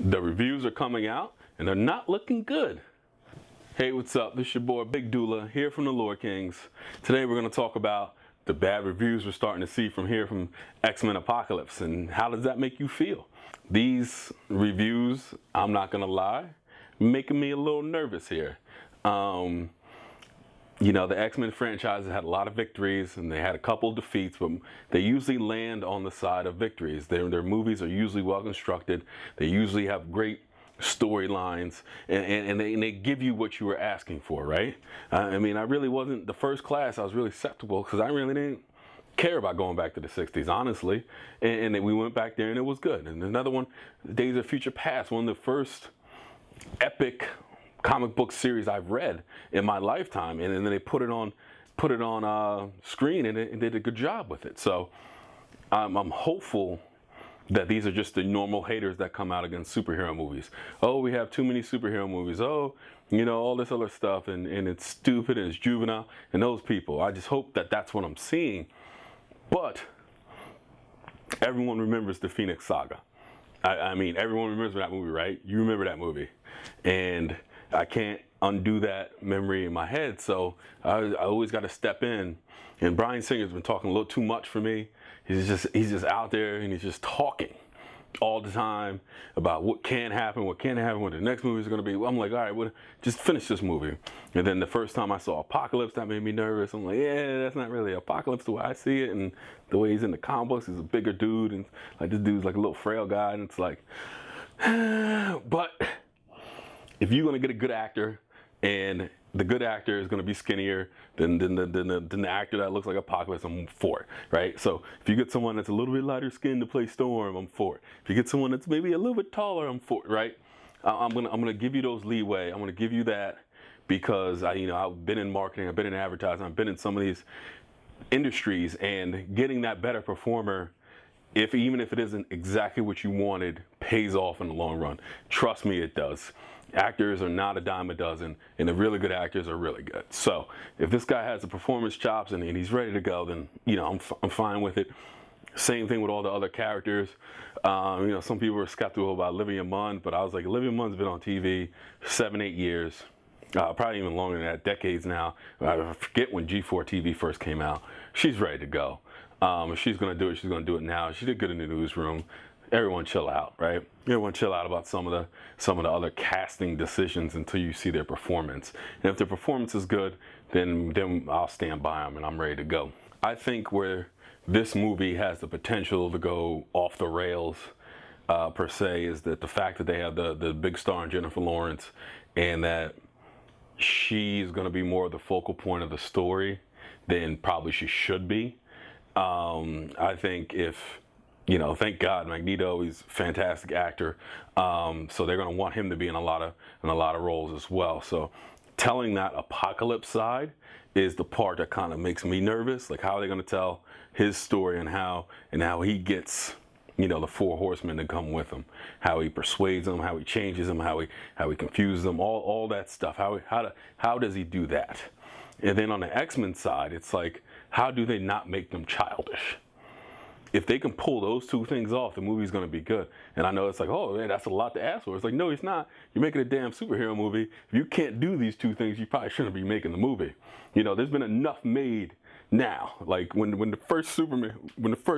The reviews are coming out and they're not looking good. Hey, what's up? This is your boy Big Doula here from the Lore Kings. Today we're going to talk about the bad reviews we're starting to see from X-Men Apocalypse, and how does that make you feel? These reviews, I'm not going to lie, making me a little nervous here. You know, the X-Men franchise has had a lot of victories and they had a couple of defeats, but they usually land on the side of victories. Their movies are usually well constructed. They usually have great storylines, and they give you what you were asking for, right? I mean, I really wasn't, the first class, I was really skeptical because I really didn't care about going back to the 60s, honestly. And then we went back there and it was good. And another one, Days of Future Past, one of the first epic comic book series I've read in my lifetime, and then they put it on screen, and it did a good job with it. So I'm hopeful that these are just the normal haters that come out against superhero movies. Oh, we have too many superhero movies. Oh, you know, all this other stuff, and it's stupid and it's juvenile. And those people, I just hope that that's what I'm seeing. But everyone remembers the Phoenix Saga. I mean, everyone remembers that movie, right? You remember that movie, and I can't undo that memory in my head, so I always got to step in. And Bryan Singer's been talking a little too much for me. He's just out there and he's just talking all the time about what can happen, what the next movie is going to be. I'm like, all right, well, just finish this movie. And then the first time I saw Apocalypse, that made me nervous. I'm like, yeah, that's not really Apocalypse the way I see it. And the way he's in the comic books, he's a bigger dude, and like this dude's like a little frail guy, and it's like, but if you're going to get a good actor, and the good actor is going to be skinnier than the actor that looks like Apocalypse, I'm for it, right? So if you get someone that's a little bit lighter skinned to play Storm, I'm for it. If you get someone that's maybe a little bit taller, I'm for it, right? I'm gonna give you those leeway. I'm gonna give you that because I've been in marketing, I've been in advertising, I've been in some of these industries, and getting that better performer, even if it isn't exactly what you wanted, pays off in the long run. Trust me, it does. Actors are not a dime a dozen, and the really good actors are really good. So if this guy has the performance chops and he's ready to go, then I'm fine with it. Same thing with all the other characters. Some people were skeptical about Olivia Munn, but I was like, Olivia Munn's been on TV 7-8 years, probably even longer than that, decades now. I forget when G4 TV first came out. She's ready to go. If she's gonna do it, she's gonna do it now. She did good in the newsroom. Everyone chill out, right? Everyone chill out about some of the other casting decisions until you see their performance. And if their performance is good, then I'll stand by them and I'm ready to go. I think where this movie has the potential to go off the rails, per se, is that the fact that they have the big star in Jennifer Lawrence, and that she's going to be more of the focal point of the story than probably she should be. I think thank God, Magneto, he's a fantastic actor. So they're going to want him to be in a lot of roles as well. So telling that Apocalypse side is the part that kind of makes me nervous. Like, how are they going to tell his story, and how he gets, the four horsemen to come with him, how he persuades them, how he changes them, how he confuses them, all that stuff. How does he do that? And then on the X-Men side, it's like, how do they not make them childish? If they can pull those two things off, the movie's going to be good. And I know it's like, oh man, that's a lot to ask for. It's like, no, it's not. You're making a damn superhero movie. If you can't do these two things, you probably shouldn't be making the movie. There's been enough made now. Like when the first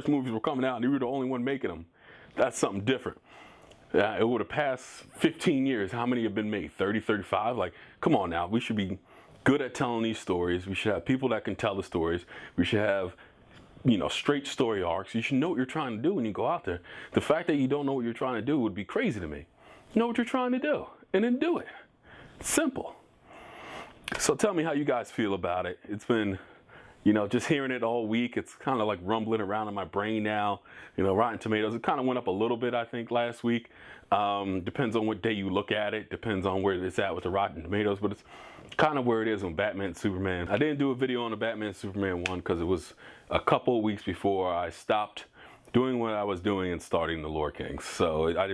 movies were coming out and you were the only one making them, that's something different. It would have passed 15 years. How many have been made? 30, 35? Like, come on now. We should be good at telling these stories. We should have people that can tell the stories. We should have straight story arcs. You should know what you're trying to do when you go out there. The fact that you don't know what you're trying to do would be crazy to me. Know what you're trying to do, and then do it. It's simple. So tell me how you guys feel about it. It's been, just hearing it all week, it's kind of like rumbling around in my brain now. Rotten Tomatoes, it kind of went up a little bit, I think, last week. Depends on what day you look at it. Depends on where it's at with the Rotten Tomatoes, but it's kind of where it is on Batman and Superman. I didn't do a video on the Batman and Superman one because it was a couple of weeks before I stopped doing what I was doing and starting the Lore Kings. So I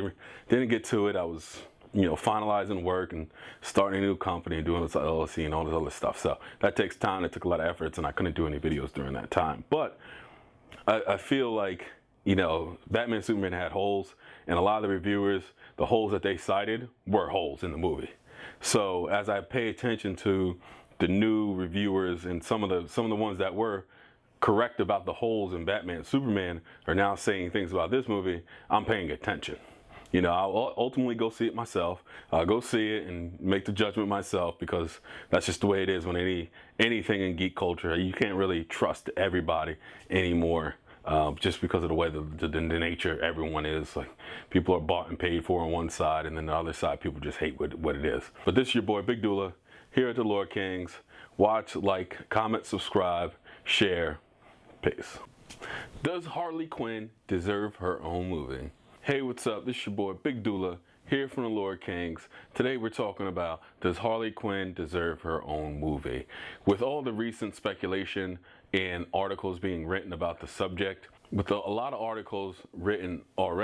didn't get to it. I was finalizing work and starting a new company and doing this LLC and all this other stuff. So that takes time. It took a lot of efforts, and I couldn't do any videos during that time. But I feel like, Batman and Superman had holes, and a lot of the reviewers, the holes that they cited were holes in the movie. So as I pay attention to the new reviewers and some of the ones that were correct about the holes in Batman and Superman are now saying things about this movie, I'm paying attention. You know, I'll ultimately go see it myself. I'll go see it and make the judgment myself, because that's just the way it is when anything in geek culture. You can't really trust everybody anymore, just because of the way the nature everyone is. Like, people are bought and paid for on one side, and then the other side, people just hate what it is. But this is your boy Big Dula here at the Lord Kings. Watch, like, comment, subscribe, share. Peace. Does Harley Quinn deserve her own movie? Hey, what's up? This is your boy Big Dula here from the Lord Kings. Today we're talking about, does Harley Quinn deserve her own movie? With all the recent speculation and articles being written about the subject, with a lot of articles written already